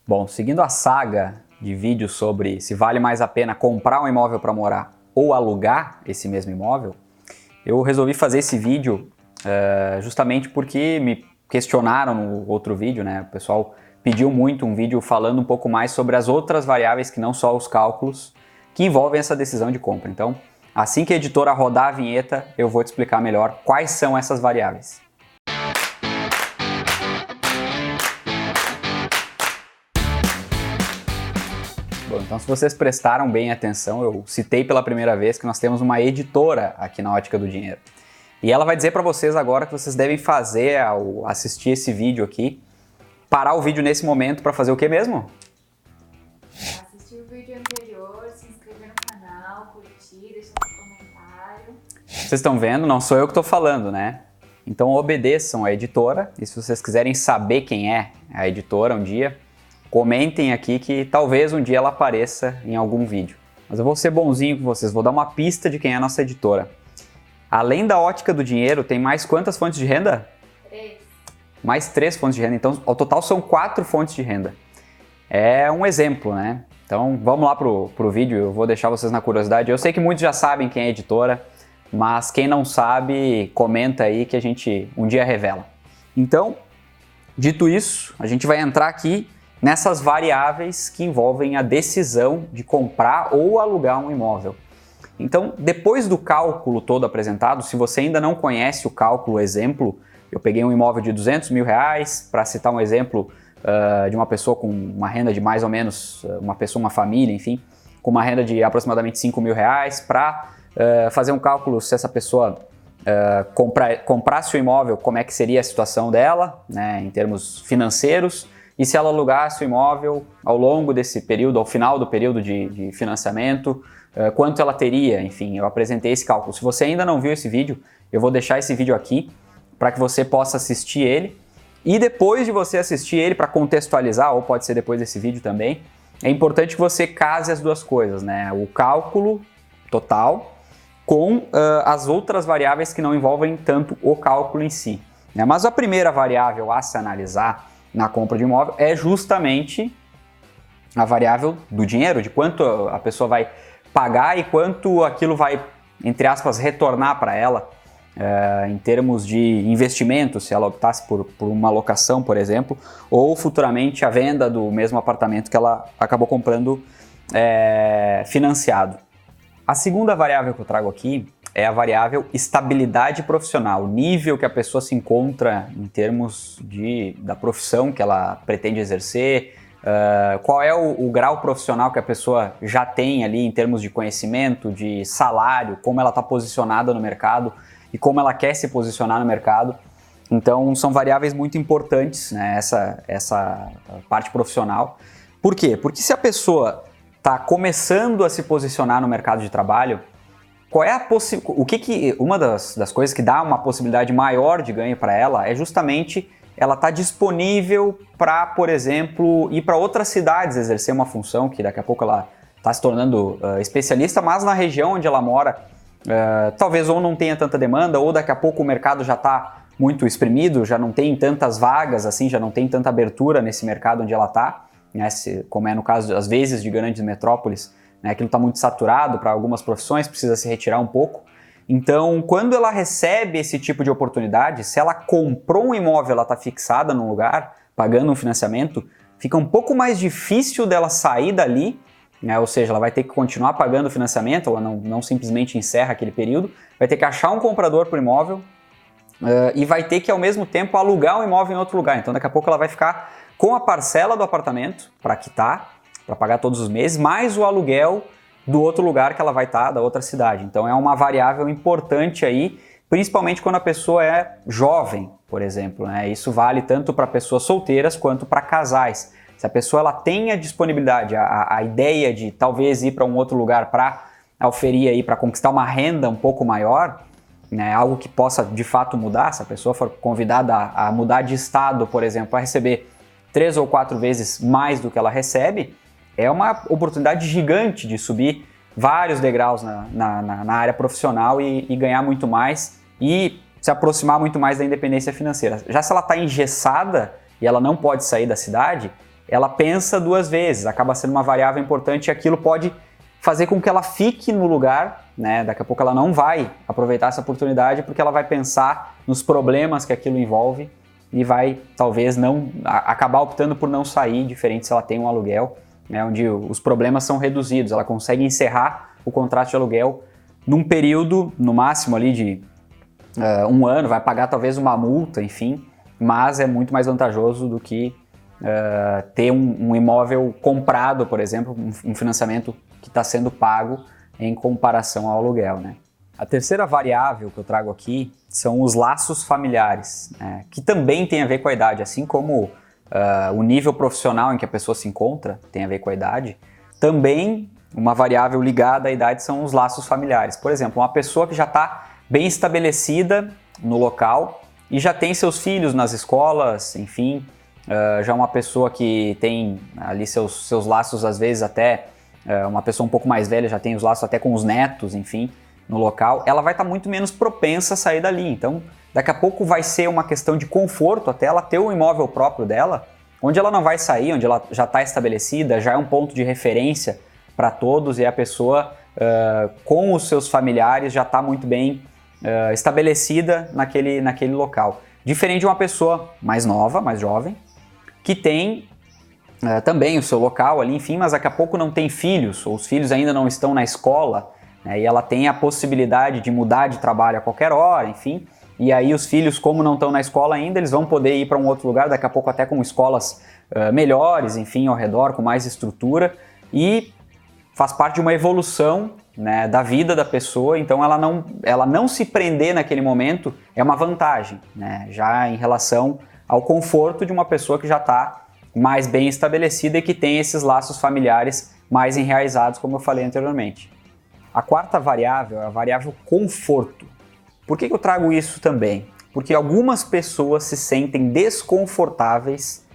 Bom, seguindo a saga de vídeos sobre se vale mais a pena comprar um imóvel para morar ou alugar esse mesmo imóvel, eu resolvi fazer esse vídeo justamente porque me questionaram no outro vídeo, né? O pessoal pediu muito um vídeo falando um pouco mais sobre as outras variáveis que não só os cálculos que envolvem essa decisão de compra. Então, assim que a editora rodar a vinheta, eu vou te explicar melhor quais são essas variáveis. Bom, então se vocês prestaram bem atenção, eu citei pela primeira vez que nós temos uma editora aqui na Ótica do Dinheiro. E ela vai dizer para vocês agora que vocês devem fazer ao assistir esse vídeo aqui, parar o vídeo nesse momento para fazer o que mesmo? Assistir o vídeo anterior, se inscrever no canal, curtir, deixar um comentário. Vocês estão vendo? Não sou eu que estou falando, né? Então obedeçam a editora e se vocês quiserem saber quem é a editora um dia, comentem aqui que talvez um dia ela apareça em algum vídeo. Mas eu vou ser bonzinho com vocês, vou dar uma pista de quem é a nossa editora. Além da Ótica do Dinheiro, tem mais quantas fontes de renda? 3. Mais 3 fontes de renda, então ao total são 4 fontes de renda. É um exemplo, né? Então vamos lá pro vídeo, eu vou deixar vocês na curiosidade. Eu sei que muitos já sabem quem é a editora, mas quem não sabe, comenta aí que a gente um dia revela. Então, dito isso, a gente vai entrar aqui nessas variáveis que envolvem a decisão de comprar ou alugar um imóvel. Então, depois do cálculo todo apresentado, se você ainda não conhece o cálculo exemplo, eu peguei um imóvel de R$200 mil, para citar um exemplo de uma pessoa com uma renda de mais ou menos, uma família, enfim, com uma renda de aproximadamente R$5 mil, para fazer um cálculo se essa pessoa comprasse o imóvel, como é que seria a situação dela, né, em termos financeiros, e se ela alugasse o imóvel ao longo desse período, ao final do período de financiamento, quanto ela teria, enfim, eu apresentei esse cálculo. Se você ainda não viu esse vídeo, eu vou deixar esse vídeo aqui para que você possa assistir ele. E depois de você assistir ele, para contextualizar, ou pode ser depois desse vídeo também, é importante que você case as duas coisas, né? O cálculo total com as outras variáveis que não envolvem tanto o cálculo em si, né? Mas a primeira variável a se analisar na compra de imóvel é justamente a variável do dinheiro, de quanto a pessoa vai pagar e quanto aquilo vai, entre aspas, retornar para ela em termos de investimento, se ela optasse por uma locação, por exemplo, ou futuramente a venda do mesmo apartamento que ela acabou comprando financiado. A segunda variável que eu trago aqui é a variável estabilidade profissional, o nível que a pessoa se encontra em termos da profissão que ela pretende exercer, qual é o grau profissional que a pessoa já tem ali em termos de conhecimento, de salário, como ela está posicionada no mercado e como ela quer se posicionar no mercado. Então são variáveis muito importantes, né, essa parte profissional. Por quê? Porque se a pessoa está começando a se posicionar no mercado de trabalho, qual é uma das coisas que dá uma possibilidade maior de ganho para ela é justamente ela estar disponível para, por exemplo, ir para outras cidades exercer uma função que daqui a pouco ela está se tornando especialista, mas na região onde ela mora talvez ou não tenha tanta demanda ou daqui a pouco o mercado já está muito exprimido, já não tem tantas vagas assim, já não tem tanta abertura nesse mercado onde ela está, né, como é no caso às vezes de grandes metrópoles, né, aquilo está muito saturado para algumas profissões, precisa se retirar um pouco. Então, quando ela recebe esse tipo de oportunidade, se ela comprou um imóvel, ela está fixada num lugar, pagando um financiamento, fica um pouco mais difícil dela sair dali, né? Ou seja, ela vai ter que continuar pagando o financiamento, ela não simplesmente encerra aquele período, vai ter que achar um comprador para o imóvel e vai ter que, ao mesmo tempo, alugar um imóvel em outro lugar. Então, daqui a pouco ela vai ficar com a parcela do apartamento para quitar, para pagar todos os meses, mais o aluguel do outro lugar que ela vai estar, da outra cidade. Então é uma variável importante aí, principalmente quando a pessoa é jovem, por exemplo, né? Isso vale tanto para pessoas solteiras quanto para casais. Se a pessoa ela tem a disponibilidade, a ideia de talvez ir para um outro lugar para auferir aí, para conquistar uma renda um pouco maior, né? Algo que possa de fato mudar, se a pessoa for convidada a mudar de estado, por exemplo, a receber 3 ou 4 vezes mais do que ela recebe, é uma oportunidade gigante de subir vários degraus na área profissional e ganhar muito mais e se aproximar muito mais da independência financeira. Já se ela está engessada e ela não pode sair da cidade, ela pensa duas vezes, acaba sendo uma variável importante e aquilo pode fazer com que ela fique no lugar, né? Daqui a pouco ela não vai aproveitar essa oportunidade porque ela vai pensar nos problemas que aquilo envolve e vai talvez não acabar optando por não sair, diferente se ela tem um aluguel, né? Onde os problemas são reduzidos, ela consegue encerrar o contrato de aluguel num período, no máximo ali de 1 ano, vai pagar talvez uma multa, enfim, mas é muito mais vantajoso do que ter um imóvel comprado, por exemplo, um financiamento que está sendo pago em comparação ao aluguel, né? A terceira variável que eu trago aqui são os laços familiares, né? Que também tem a ver com a idade, assim como o nível profissional em que a pessoa se encontra tem a ver com a idade, também uma variável ligada à idade são os laços familiares. Por exemplo, uma pessoa que já está bem estabelecida no local e já tem seus filhos nas escolas, enfim, já uma pessoa que tem ali seus laços, às vezes até uma pessoa um pouco mais velha já tem os laços até com os netos, enfim, no local, ela vai estar muito menos propensa a sair dali. Então, daqui a pouco vai ser uma questão de conforto até ela ter um imóvel próprio dela, onde ela não vai sair, onde ela já está estabelecida, já é um ponto de referência para todos e a pessoa com os seus familiares já está muito bem estabelecida naquele local. Diferente de uma pessoa mais nova, mais jovem, que tem também o seu local ali, enfim, mas daqui a pouco não tem filhos, ou os filhos ainda não estão na escola, né, e ela tem a possibilidade de mudar de trabalho a qualquer hora, enfim, e aí os filhos, como não estão na escola ainda, eles vão poder ir para um outro lugar, daqui a pouco até com escolas melhores, enfim, ao redor, com mais estrutura, e faz parte de uma evolução, né, da vida da pessoa, então ela não se prender naquele momento é uma vantagem, né, já em relação ao conforto de uma pessoa que já está mais bem estabelecida e que tem esses laços familiares mais enraizados, como eu falei anteriormente. A quarta variável é a variável conforto. Por que eu trago isso também? Porque algumas pessoas se sentem desconfortáveis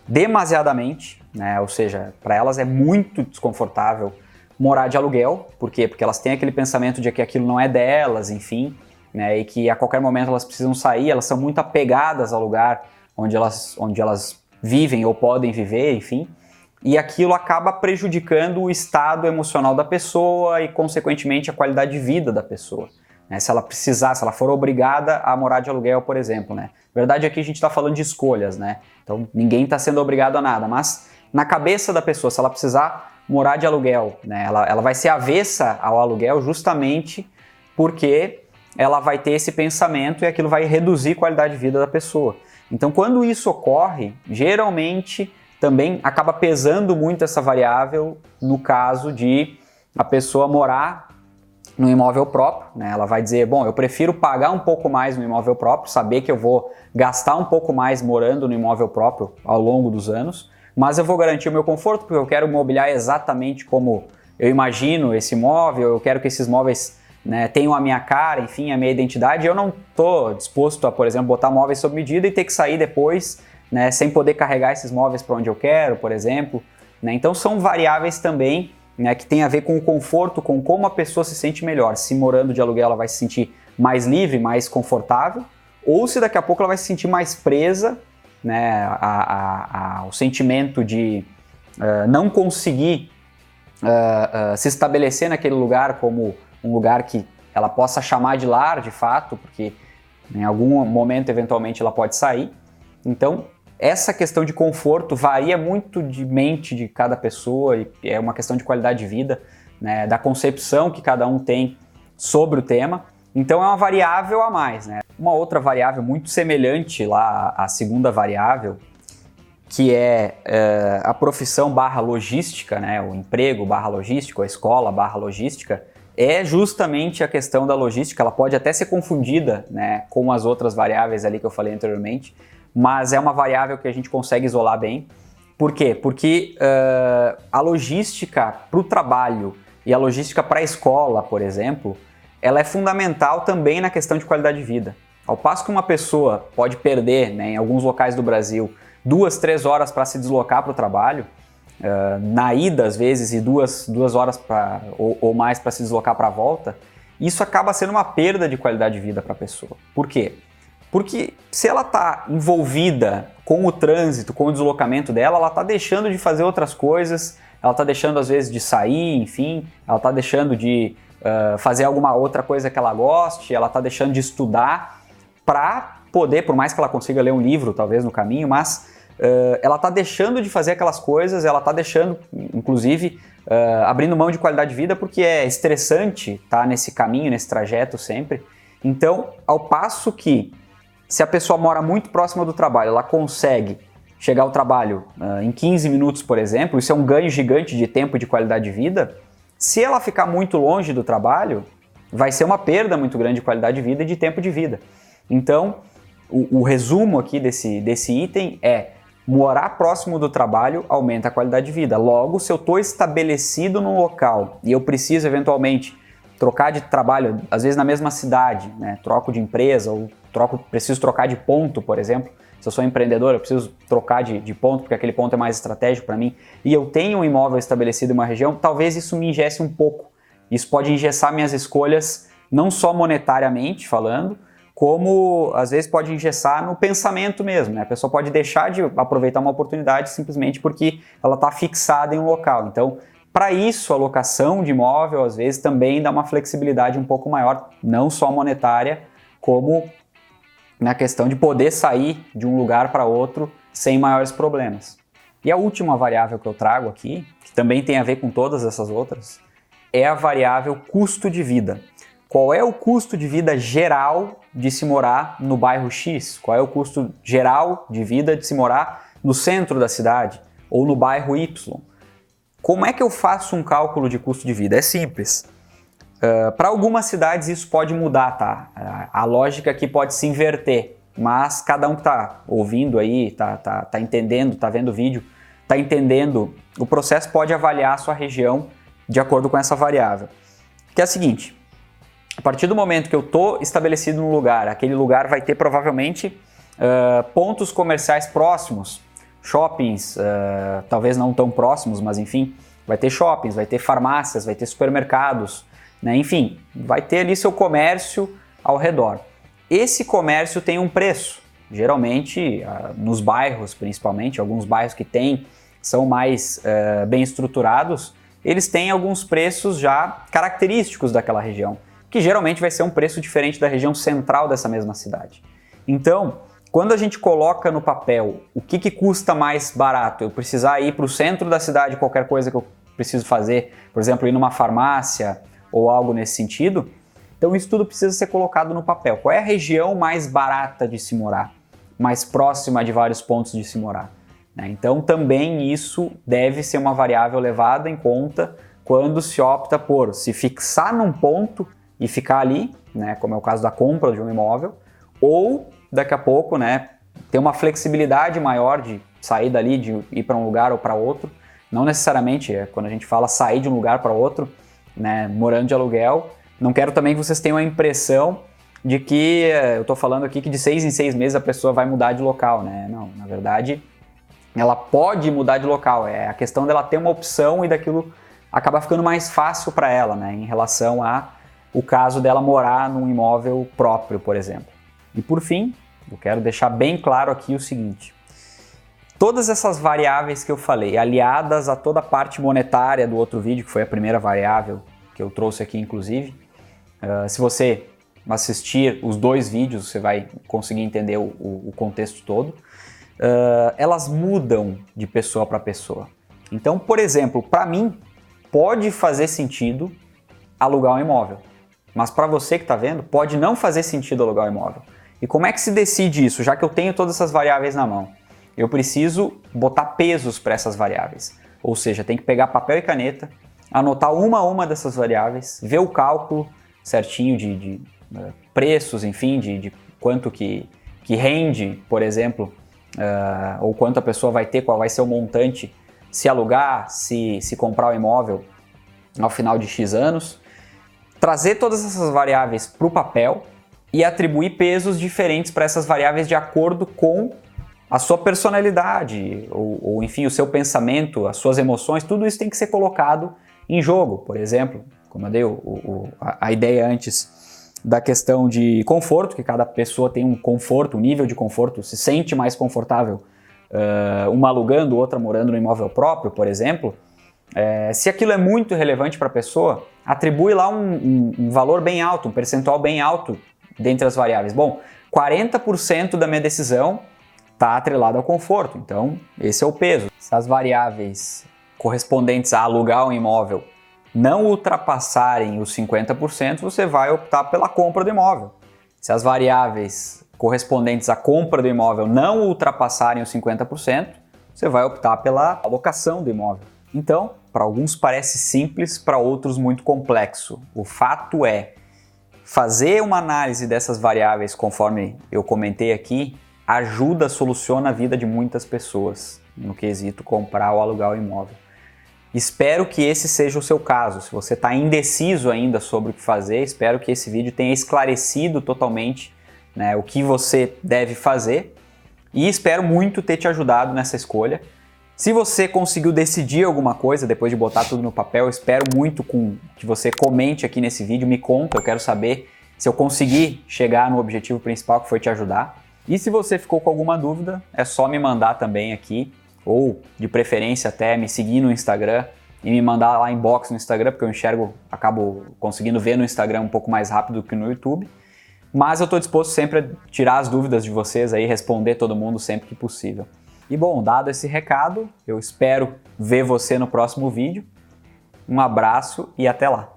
demasiadamente, né? Ou seja, para elas é muito desconfortável morar de aluguel. Por quê? Porque elas têm aquele pensamento de que aquilo não é delas, enfim, né? E que a qualquer momento elas precisam sair, elas são muito apegadas ao lugar onde elas vivem ou podem viver, enfim, e aquilo acaba prejudicando o estado emocional da pessoa e, consequentemente, a qualidade de vida da pessoa. Né? Se ela for obrigada a morar de aluguel, por exemplo, né? Na verdade, aqui a gente está falando de escolhas, né? Então, ninguém está sendo obrigado a nada, mas na cabeça da pessoa, se ela precisar morar de aluguel, né? Ela vai ser avessa ao aluguel justamente porque ela vai ter esse pensamento e aquilo vai reduzir a qualidade de vida da pessoa. Então, quando isso ocorre, geralmente também acaba pesando muito essa variável no caso de a pessoa morar no imóvel próprio, né? Ela vai dizer, bom, eu prefiro pagar um pouco mais no imóvel próprio, saber que eu vou gastar um pouco mais morando no imóvel próprio ao longo dos anos, mas eu vou garantir o meu conforto porque eu quero mobiliar exatamente como eu imagino esse imóvel, eu quero que esses móveis, né, tenham a minha cara, enfim, a minha identidade. Eu não estou disposto a, por exemplo, botar móveis sob medida e ter que sair depois, né, sem poder carregar esses móveis para onde eu quero, por exemplo. Né? Então são variáveis também, né, que tem a ver com o conforto, com como a pessoa se sente melhor. Se morando de aluguel ela vai se sentir mais livre, mais confortável, ou se daqui a pouco ela vai se sentir mais presa, né, ao sentimento de não conseguir se estabelecer naquele lugar como um lugar que ela possa chamar de lar, de fato, porque em algum momento, eventualmente, ela pode sair. Então, essa questão de conforto varia muito de mente de cada pessoa e é uma questão de qualidade de vida, né, da concepção que cada um tem sobre o tema. Então, é uma variável a mais, né? Uma outra variável muito semelhante lá à segunda variável, que é a profissão / logística, né, o emprego / logístico, a escola / logística, é justamente a questão da logística. Ela pode até ser confundida, né, com as outras variáveis ali que eu falei anteriormente, mas é uma variável que a gente consegue isolar bem. Por quê? Porque a logística para o trabalho e a logística para a escola, por exemplo, ela é fundamental também na questão de qualidade de vida. Ao passo que uma pessoa pode perder, né, em alguns locais do Brasil, 2, 3 horas para se deslocar para o trabalho, na ida às vezes e 2 horas ou mais para se deslocar para a volta, isso acaba sendo uma perda de qualidade de vida para a pessoa. Por quê? Porque se ela está envolvida com o trânsito, com o deslocamento dela, ela está deixando de fazer outras coisas, ela está deixando às vezes de sair, enfim, ela está deixando de fazer alguma outra coisa que ela goste, ela está deixando de estudar para poder, por mais que ela consiga ler um livro talvez no caminho, mas ela está deixando de fazer aquelas coisas, ela está deixando, inclusive, abrindo mão de qualidade de vida porque é estressante estar nesse caminho, nesse trajeto sempre. Então, ao passo que se a pessoa mora muito próxima do trabalho, ela consegue chegar ao trabalho em 15 minutos, por exemplo, isso é um ganho gigante de tempo e de qualidade de vida. Se ela ficar muito longe do trabalho, vai ser uma perda muito grande de qualidade de vida e de tempo de vida. Então, o resumo aqui desse item é: morar próximo do trabalho aumenta a qualidade de vida. Logo, se eu estou estabelecido num local e eu preciso eventualmente trocar de trabalho, às vezes na mesma cidade, né? Troco de empresa ou preciso trocar de ponto, por exemplo. Se eu sou empreendedor, eu preciso trocar de ponto porque aquele ponto é mais estratégico para mim e eu tenho um imóvel estabelecido em uma região, talvez isso me engesse um pouco. Isso pode engessar minhas escolhas, não só monetariamente falando, como às vezes pode engessar no pensamento mesmo, né? A pessoa pode deixar de aproveitar uma oportunidade simplesmente porque ela está fixada em um local. Então, para isso, a locação de imóvel às vezes também dá uma flexibilidade um pouco maior, não só monetária, como na questão de poder sair de um lugar para outro sem maiores problemas. E a última variável que eu trago aqui, que também tem a ver com todas essas outras, é a variável custo de vida. Qual é o custo de vida geral de se morar no bairro X? Qual é o custo geral de vida de se morar no centro da cidade ou no bairro Y? Como é que eu faço um cálculo de custo de vida? É simples. Para algumas cidades isso pode mudar, tá? A lógica aqui pode se inverter, mas cada um que está ouvindo aí, tá entendendo, tá vendo o vídeo, tá entendendo, o processo pode avaliar a sua região de acordo com essa variável. Que é a seguinte: a partir do momento que eu estou estabelecido num lugar, aquele lugar vai ter provavelmente pontos comerciais próximos, shoppings, talvez não tão próximos, mas enfim, vai ter shoppings, vai ter farmácias, vai ter supermercados, né? Enfim, vai ter ali seu comércio ao redor. Esse comércio tem um preço, geralmente nos bairros principalmente, alguns bairros que são mais bem estruturados, eles têm alguns preços já característicos daquela região, que geralmente vai ser um preço diferente da região central dessa mesma cidade. Então, quando a gente coloca no papel o que custa mais barato, eu precisar ir para o centro da cidade, qualquer coisa que eu preciso fazer, por exemplo, ir numa farmácia ou algo nesse sentido, então isso tudo precisa ser colocado no papel. Qual é a região mais barata de se morar? Mais próxima de vários pontos de se morar? Né? Então também isso deve ser uma variável levada em conta quando se opta por se fixar num ponto e ficar ali, né, como é o caso da compra de um imóvel, ou daqui a pouco, né, ter uma flexibilidade maior de sair dali, de ir para um lugar ou para outro. Não necessariamente, quando a gente fala sair de um lugar para outro, né, morando de aluguel, não quero também que vocês tenham a impressão de que eu estou falando aqui que de 6 em 6 meses a pessoa vai mudar de local, né? Não, na verdade, ela pode mudar de local, é a questão dela ter uma opção e daquilo acaba ficando mais fácil para ela, né, em relação ao caso dela morar num imóvel próprio, por exemplo. E por fim, eu quero deixar bem claro aqui o seguinte: todas essas variáveis que eu falei, aliadas a toda a parte monetária do outro vídeo, que foi a primeira variável que eu trouxe aqui inclusive, se você assistir os 2 vídeos, você vai conseguir entender o contexto todo, elas mudam de pessoa para pessoa. Então, por exemplo, para mim, pode fazer sentido alugar um imóvel, mas para você que está vendo, pode não fazer sentido alugar um imóvel. E como é que se decide isso, já que eu tenho todas essas variáveis na mão? Eu preciso botar pesos para essas variáveis, ou seja, tem que pegar papel e caneta, anotar uma a uma dessas variáveis, ver o cálculo certinho de preços, enfim, de quanto que rende, por exemplo, ou quanto a pessoa vai ter, qual vai ser o montante se alugar, se comprar o imóvel ao final de X anos, trazer todas essas variáveis para o papel e atribuir pesos diferentes para essas variáveis de acordo com a sua personalidade, ou enfim, o seu pensamento, as suas emoções, tudo isso tem que ser colocado em jogo. Por exemplo, como eu dei a ideia antes, da questão de conforto, que cada pessoa tem um conforto, um nível de conforto, se sente mais confortável, uma alugando, outra morando no imóvel próprio, por exemplo. Se aquilo é muito relevante para a pessoa, atribui lá um valor bem alto, um percentual bem alto dentre as variáveis. Bom, 40% da minha decisão está atrelado ao conforto, então esse é o peso. Se as variáveis correspondentes a alugar um imóvel não ultrapassarem os 50%, você vai optar pela compra do imóvel. Se as variáveis correspondentes à compra do imóvel não ultrapassarem os 50%, você vai optar pela alocação do imóvel. Então, para alguns parece simples, para outros muito complexo. O fato é, fazer uma análise dessas variáveis, conforme eu comentei aqui, ajuda, soluciona a vida de muitas pessoas no quesito comprar ou alugar o imóvel. Espero que esse seja o seu caso. Se você está indeciso ainda sobre o que fazer, espero que esse vídeo tenha esclarecido totalmente, né, o que você deve fazer, e espero muito ter te ajudado nessa escolha. Se você conseguiu decidir alguma coisa depois de botar tudo no papel, eu espero muito que você comente aqui nesse vídeo, me conta, eu quero saber se eu consegui chegar no objetivo principal, que foi te ajudar. E se você ficou com alguma dúvida, é só me mandar também aqui, ou de preferência até me seguir no Instagram e me mandar lá inbox no Instagram, porque eu acabo conseguindo ver no Instagram um pouco mais rápido que no YouTube. Mas eu estou disposto sempre a tirar as dúvidas de vocês aí, responder todo mundo sempre que possível. E bom, dado esse recado, eu espero ver você no próximo vídeo. Um abraço e até lá!